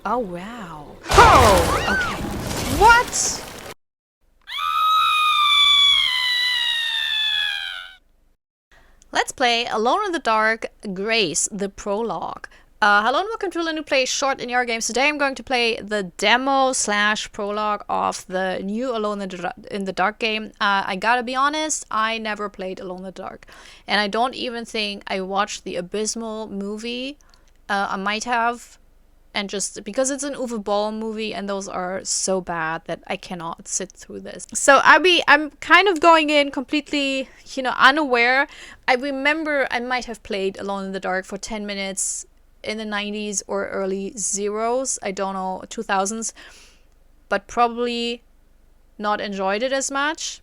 Oh, wow. Oh! Okay. What? Let's play Alone in the Dark, Grace, the Prologue. Hello and welcome to a new play short in your games. Today I'm going to play the demo slash prologue of the new Alone in the Dark game. I gotta be honest, I never played Alone in the Dark. And I don't even think I watched the Abysmal movie. I might have. And just because it's an Uwe Boll movie and those are so bad that I cannot sit through this. So I'm kind of going in completely, unaware. I remember I might have played Alone in the Dark for 10 minutes in the 90s or early zeros. I don't know, 2000s. But probably not enjoyed it as much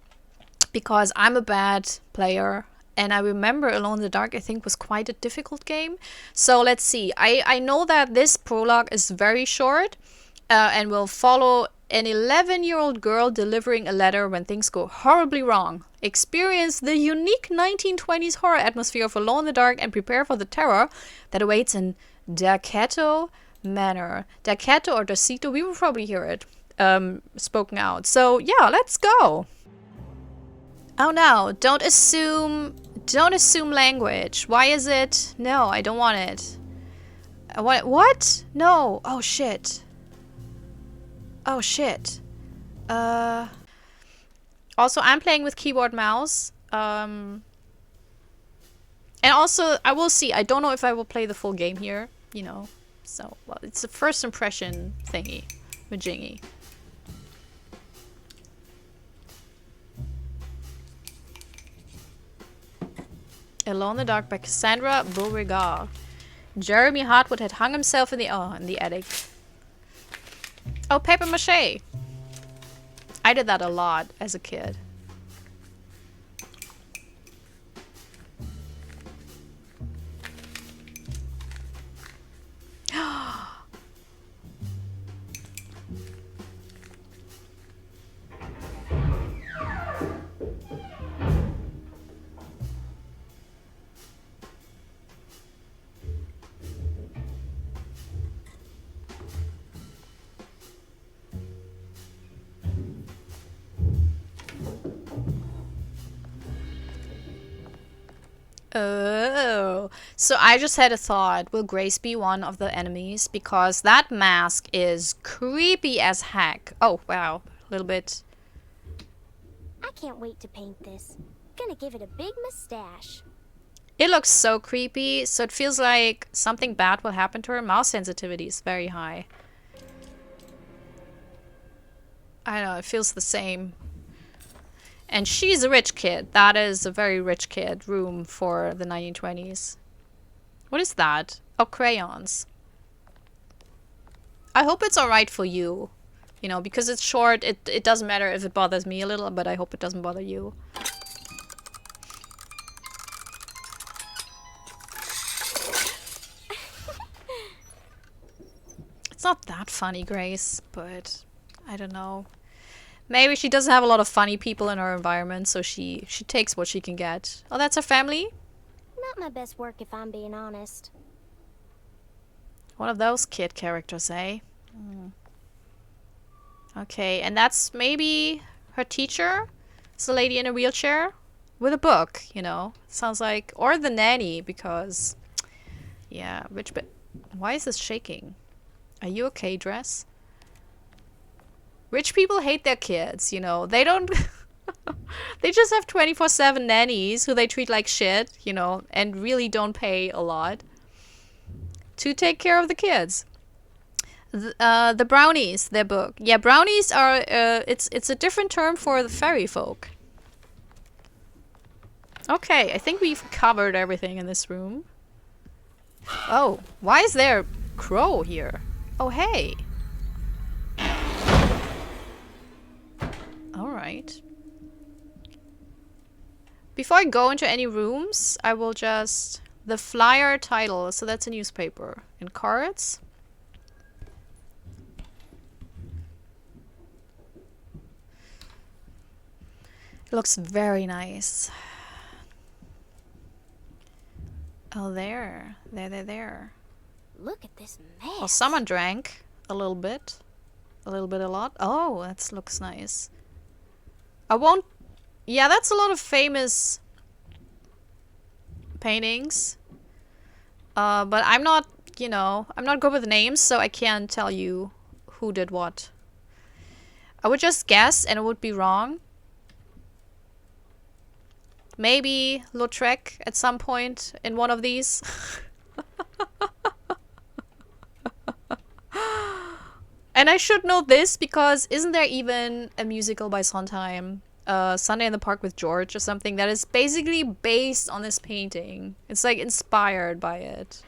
because I'm a bad player. And I remember Alone in the Dark, I think, was quite a difficult game. So let's see. I know that this prologue is very short and will follow an 11-year-old girl delivering a letter when things go horribly wrong. Experience the unique 1920s horror atmosphere of Alone in the Dark and prepare for the terror that awaits in Dacato Manor. Dacato or Dacito, we will probably hear it spoken out. So yeah, let's go. Oh no, don't assume language. Why is it? No, I don't want it. What? No. Oh shit. Oh shit. Also I'm playing with keyboard mouse. And also I will see. I don't know if I will play the full game here, So, well, it's a first impression thingy. Majingy. Alone in the Dark by Cassandra Beauregard. Jeremy Hartwood had hung himself in the attic. Oh, paper mache. I did that a lot as a kid. Oh, so I just had a thought. Will Grace be one of the enemies? Because that mask is creepy as heck. Oh, wow. A little bit. I can't wait to paint this. Gonna give it a big mustache. It looks so creepy, so it feels like something bad will happen to her. Mouse sensitivity is very high. I don't know, it feels the same. And she's a rich kid. That is a very rich kid room for the 1920s. What is that? Oh, crayons. I hope it's alright for you. Because it's short, it doesn't matter if it bothers me a little, but I hope it doesn't bother you. It's not that funny, Grace, but I don't know. Maybe she doesn't have a lot of funny people in her environment, so she takes what she can get. Oh, that's her family? Not my best work, if I'm being honest. One of those kid characters, eh? Okay, and that's maybe her teacher? It's a lady in a wheelchair? With a book, Sounds like... Or the nanny, because... Yeah, why is this shaking? Are you okay, dress? Rich people hate their kids, They don't... They just have 24/7 nannies who they treat like shit, and really don't pay a lot to take care of the kids. The brownies, their book. Yeah, brownies are... it's a different term for the fairy folk. Okay, I think we've covered everything in this room. Oh, why is there a crow here? Oh, hey. Alright. Before I go into any rooms, I will just... The flyer title, so that's a newspaper. And cards. It looks very nice. Oh, there. There. Look at this mess. Well, someone drank. A little bit. A little bit a lot. Oh, that looks nice. I won't... Yeah, that's a lot of famous paintings. But I'm not, you know, I'm not good with names, so I can't tell you who did what. I would just guess and it would be wrong. Maybe Lautrec at some point in one of these. And I should know this because isn't there even a musical by Sondheim, Sunday in the Park with George or something that is basically based on this painting? It's like inspired by it.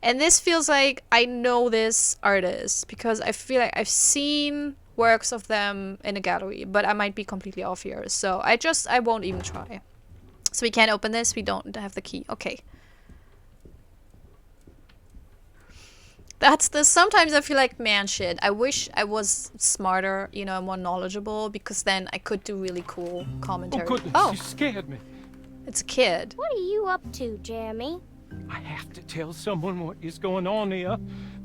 And this feels like I know this artist because I feel like I've seen works of them in a gallery, but I might be completely off here. So I won't even try. So we can't open this, we don't have the key. Okay. That's the... Sometimes I feel like, man, shit, I wish I was smarter, you know, more knowledgeable, because then I could do really cool commentary. Oh, goodness, oh, you scared me. It's a kid. What are you up to, Jeremy? I have to tell someone what is going on here.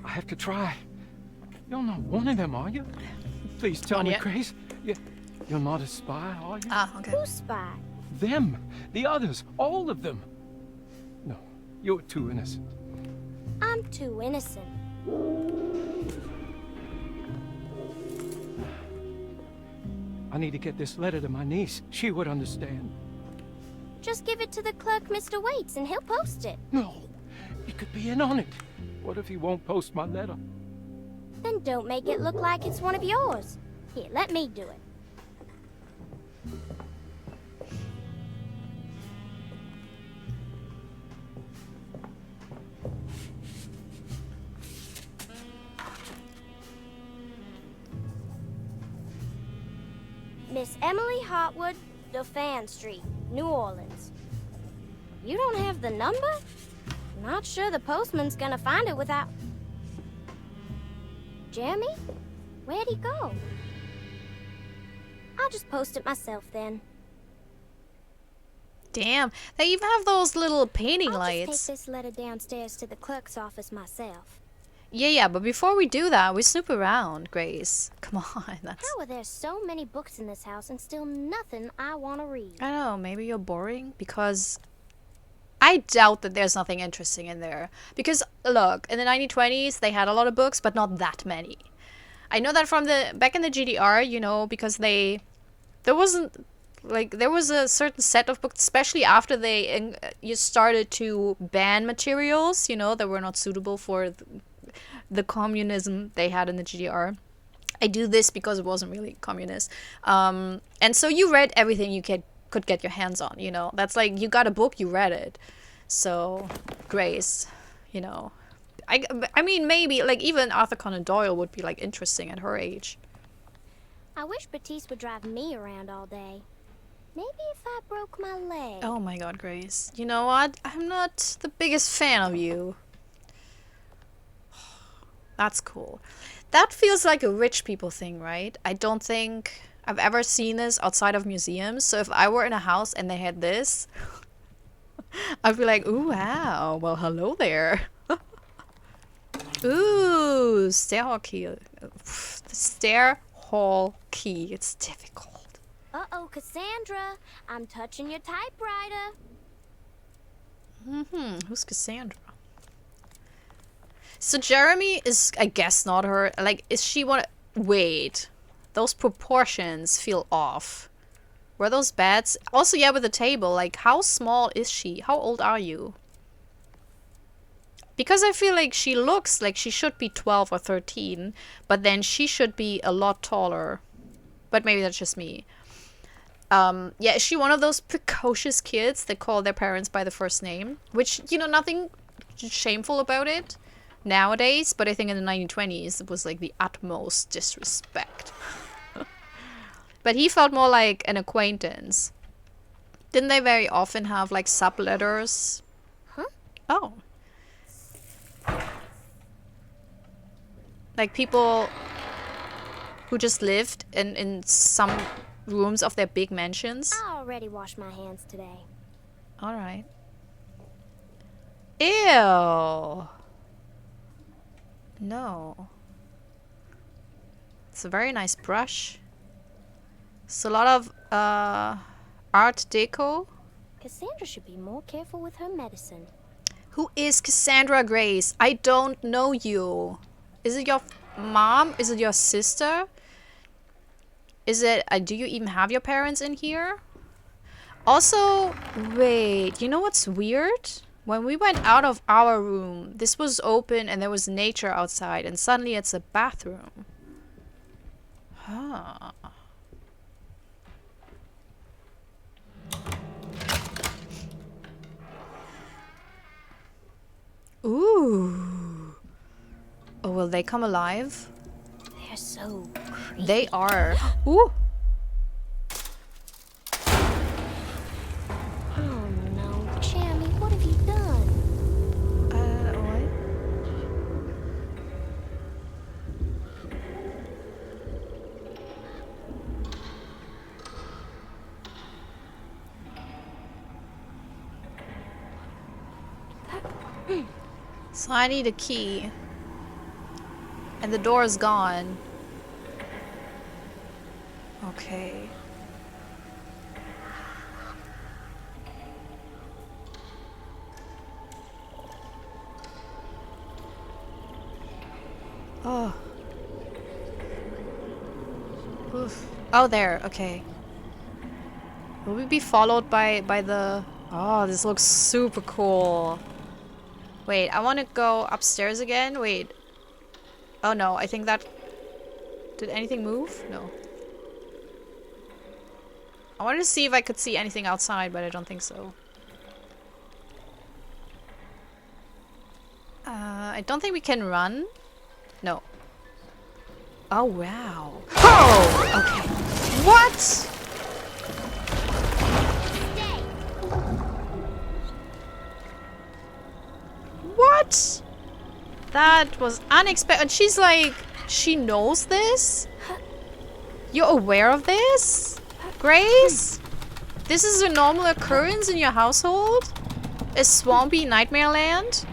I have to try. You're not one of them, are you? Please tell Not me, yet. Grace. You're not a spy, are you? Ah, okay. Who's spy? Them. The others. All of them. No, you're too innocent. I'm too innocent. I need to get this letter to my niece. She would understand. Just give it to the clerk, Mr. Waits, and he'll post it. No, he could be in on it. What if he won't post my letter? Then don't make it look like it's one of yours. Here, let me do it. Miss Emily Hotwood, Dauphin Street, New Orleans. You don't have the number? Not sure the postman's gonna find it without... Jeremy? Where'd he go? I'll just post it myself then. Damn, they even have those little painting I'll lights. just take this letter downstairs to the clerk's office myself. Yeah, but before we do that, we snoop around, Grace. Come on, that's... How are there so many books in this house and still nothing I want to read? I don't know, maybe you're boring? Because I doubt that there's nothing interesting in there. Because, look, in the 1920s, they had a lot of books, but not that many. I know that from the... Back in the GDR, you know, because there wasn't... Like, there was a certain set of books, especially after you started to ban materials, you know, that were not suitable for the communism they had in the GDR. I do this because it wasn't really communist. And so you read everything you could get your hands on, you know. That's like, you got a book, you read it. So, Grace, you know. I mean, maybe, like, even Arthur Conan Doyle would be, like, interesting at her age. I wish Batiste would drive me around all day. Maybe if I broke my leg. Oh my god, Grace. You know what? I'm not the biggest fan of you. That's cool. That feels like a rich people thing, right? I don't think I've ever seen this outside of museums. So if I were in a house and they had this, I'd be like, ooh, wow. Well, hello there. Ooh, stair hall key. The stair hall key. It's difficult. Uh-oh, Cassandra. I'm touching your typewriter. Who's Cassandra? So Jeremy is, I guess, not her. Like, is she one? Wait, those proportions feel off. Were those beds? Also, yeah, with the table. Like, how small is she? How old are you? Because I feel like she looks like she should be 12 or 13, but then she should be a lot taller. But maybe that's just me. Yeah, is she one of those precocious kids that call their parents by the first name? Which, you know, nothing shameful about it nowadays, but I think in the 1920s it was like the utmost disrespect. But he felt more like an acquaintance. Didn't they very often have like subletters? Huh? Oh. Like people who just lived in some rooms of their big mansions. I already washed my hands today. Alright. Ew. No. It's a very nice brush. It's a lot of art deco. Cassandra should be more careful with her medicine. Who is Cassandra Grace? I don't know you. Is it your mom? Is it your sister? Is it... do you even have your parents in here? Also, wait. You know what's weird? When we went out of our room, this was open and there was nature outside. And suddenly it's a bathroom. Huh. Ooh. Oh, will they come alive? They're so creepy. They are. Ooh. Oh no, Jeremy, what have you done? What? So I need a key. And the door is gone. Okay. Oh. Oof. Oh, there. Okay. Will we be followed by the... Oh, this looks super cool. Wait, I want to go upstairs again. Wait. Oh no, I think that... Did anything move? No. I wanted to see if I could see anything outside, but I don't think so. I don't think we can run. No. Oh, wow. Oh! Okay. What? What? That was unexpected. And she's like, she knows this? You're aware of this? Grace? This is a normal occurrence in your household? A swampy nightmare land?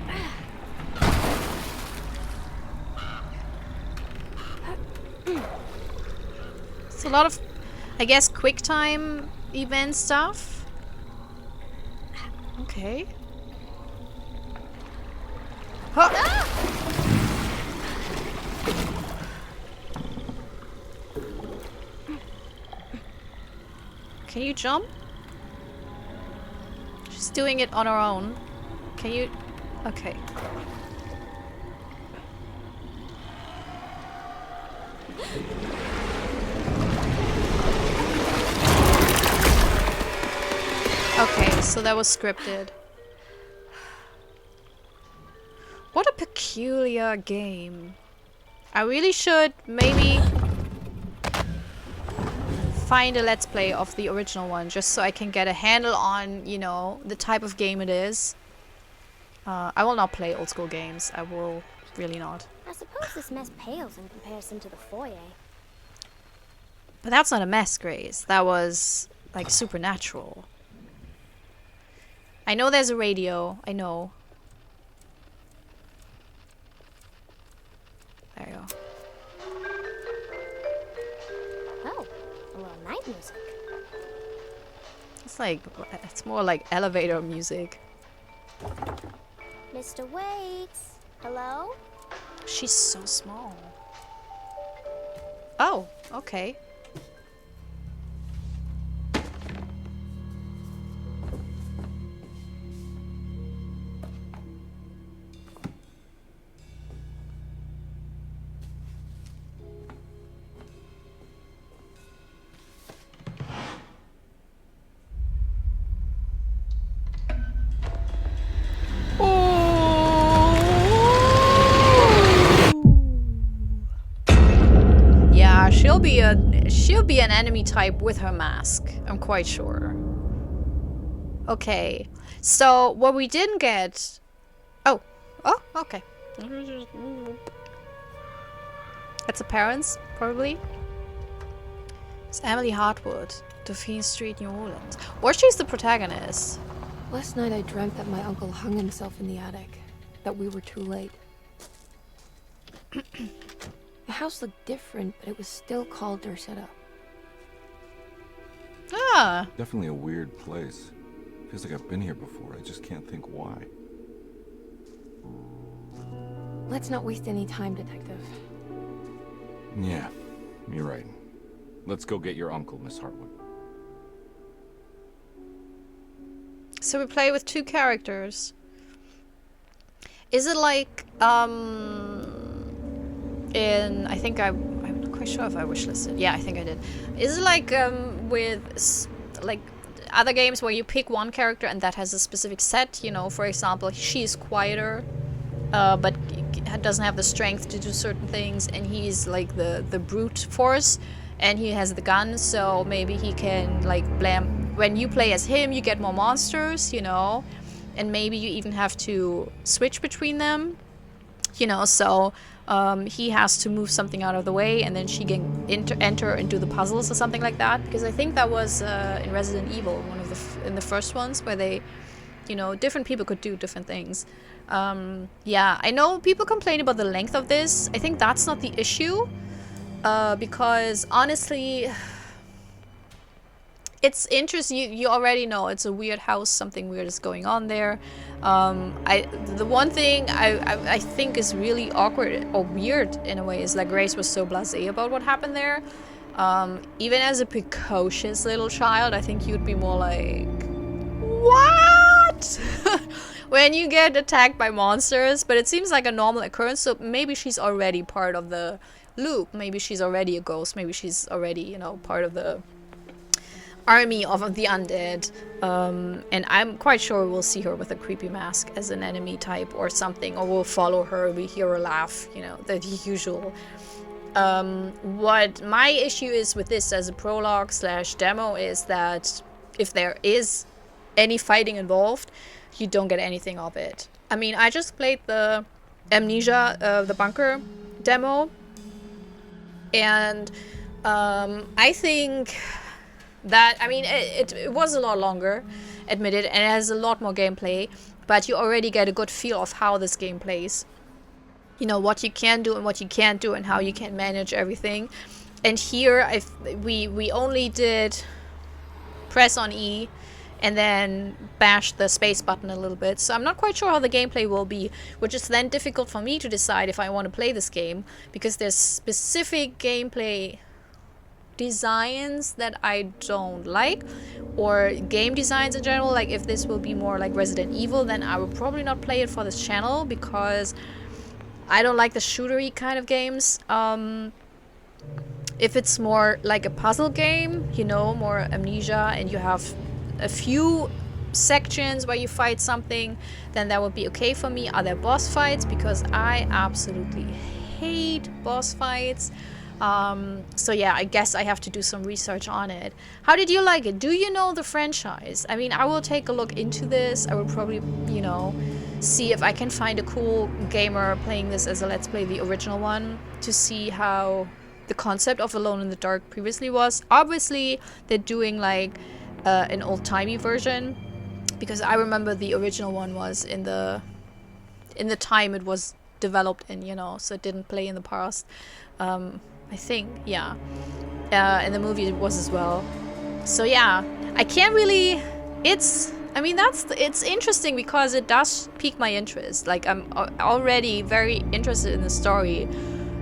It's a lot of, I guess, quick time event stuff. Okay. Huh. Can you jump? She's doing it on her own. Can you? Okay. Okay, so that was scripted. What a peculiar game. I really should maybe find a let's play of the original one just so I can get a handle on, you know, the type of game it is. I will not play old school games. I will really not. I suppose this mess pales in comparison to the foyer. But that's not a mess, Grace. That was, like, supernatural. I know there's a radio. I know. There you go. Oh, a little night music. It's like, it's more like elevator music. Mr. Waits, hello? She's so small. Oh, okay. Yeah, she'll be an enemy type with her mask. I'm quite sure. Okay. So what we didn't get. Oh, okay. That's the parents, probably. It's Emily Hartwood, Dauphine Street, New Orleans. Or she's the protagonist. Last night I dreamt that my uncle hung himself in the attic. That we were too late. It house looked different, but it was still called Derceta. Ah. Definitely a weird place. Feels like I've been here before. I just can't think why. Let's not waste any time, Detective. Yeah, you're right. Let's go get your uncle, Miss Hartwood. So we play with two characters. Is it like, in, I think I'm not quite sure if I wishlisted. Yeah, I think I did. Is it like, with, like, other games where you pick one character and that has a specific set? You know, for example, she's quieter, but doesn't have the strength to do certain things, and he's like the brute force, and he has the gun, so maybe he can, like, blam. When you play as him, you get more monsters, you know, and maybe you even have to switch between them, you know, so he has to move something out of the way, and then she can enter and do the puzzles or something like that, because I think that was in Resident Evil, one of in the first ones, where they, you know, different people could do different things. Yeah, I know people complain about the length of this. I think that's not the issue, because honestly, it's interesting. You already know it's a weird house. Something weird is going on there. The one thing I think is really awkward or weird in a way is like Grace was so blasé about what happened there. Even as a precocious little child, I think you'd be more like, what? When you get attacked by monsters. But it seems like a normal occurrence, so maybe she's already part of the loop. Maybe she's already a ghost. Maybe she's already, you know, part of the army of the undead. And I'm quite sure we'll see her with a creepy mask as an enemy type or something, or we'll follow her, we hear her laugh, you know, the usual. What my issue is with this as a prologue / demo is that if there is any fighting involved, you don't get anything of it. I mean, I just played the Amnesia, the bunker demo, and I think that, I mean, it was a lot longer, admitted, and it has a lot more gameplay, but you already get a good feel of how this game plays. You know, what you can do and what you can't do and how you can manage everything. And here, we only did press on E and then bash the space button a little bit. So I'm not quite sure how the gameplay will be, which is then difficult for me to decide if I want to play this game, because there's specific gameplay designs that I don't like, or game designs in general. Like if this will be more like Resident Evil, then I will probably not play it for this channel, because I don't like the shootery kind of games. If it's more like a puzzle game, you know, more Amnesia, and you have a few sections where you fight something, then that would be okay for me. Are there boss fights? Because I absolutely hate boss fights. So yeah, I guess I have to do some research on it. How did you like it? Do you know the franchise? I mean, I will take a look into this. I will probably, you know, see if I can find a cool gamer playing this as a Let's Play, the original one, to see how the concept of Alone in the Dark previously was. Obviously, they're doing like an old-timey version, because I remember the original one was in the time it was developed in, you know, so it didn't play in the past. I think, yeah. And the movie it was as well. So yeah, I can't really. It's interesting because it does pique my interest. Like I'm already very interested in the story,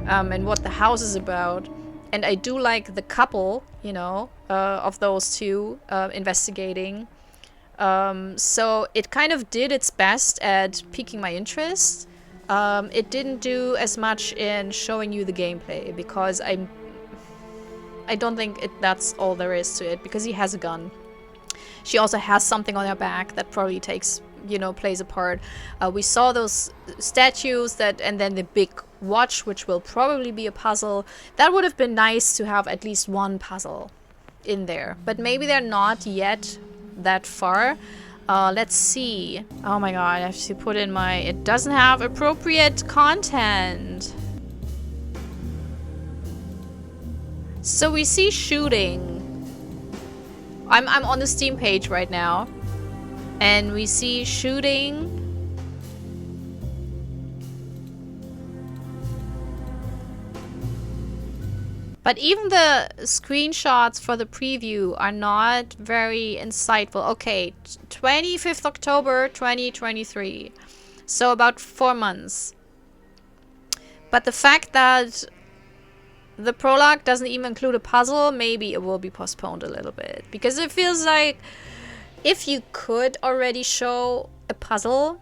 and what the house is about. And I do like the couple, you know, of those two investigating. So it kind of did its best at piquing my interest. It didn't do as much in showing you the gameplay, because I don't think that's all there is to it, because he has a gun. She also has something on her back that probably takes, you know, plays a part. We saw those statues and then the big watch, which will probably be a puzzle. That would have been nice to have at least one puzzle in there, but maybe they're not yet that far. Let's see. Oh my god, I have to put in my... It doesn't have appropriate content. So we see shooting. I'm on the Steam page right now. And we see shooting. But even the screenshots for the preview are not very insightful. Okay, 25th October 2023. So about 4 months. But the fact that the prologue doesn't even include a puzzle, maybe it will be postponed a little bit. Because it feels like if you could already show a puzzle,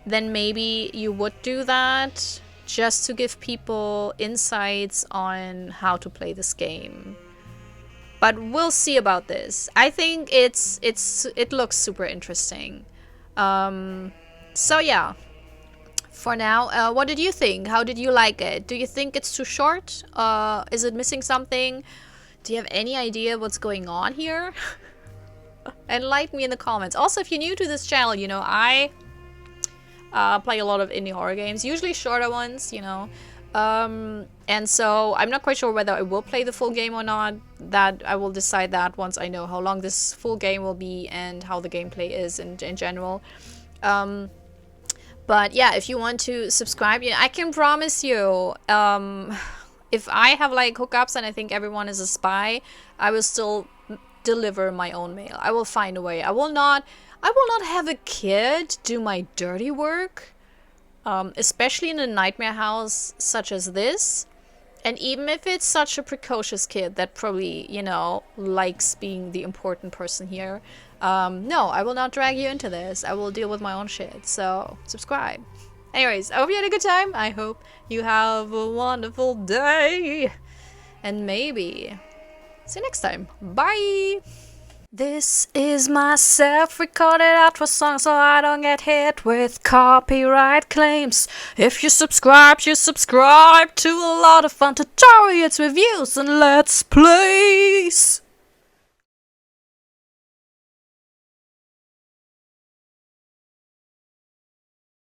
then maybe you would do that just to give people insights on how to play this game. But we'll see about this. I think it looks super interesting. So yeah. For now, what did you think? How did you like it? Do you think it's too short? Is it missing something? Do you have any idea what's going on here? Enlighten me in the comments. Also, if you're new to this channel, you know, I play a lot of indie horror games, usually shorter ones, you know. And so I'm not quite sure whether I will play the full game or not. That I will decide that once I know how long this full game will be and how the gameplay is in general. But yeah, if you want to subscribe, I can promise you, if I have like hookups and I think everyone is a spy, I will still deliver my own mail. I will find a way. I will not have a kid do my dirty work, especially in a nightmare house such as this. And even if it's such a precocious kid that probably, you know, likes being the important person here, no, I will not drag you into this. I will deal with my own shit. So, subscribe. Anyways, I hope you had a good time. I hope you have a wonderful day. And maybe see you next time. Bye! This is my self-recorded outro song so I don't get hit with copyright claims. If you subscribe to a lot of fun tutorials, reviews, and let's plays.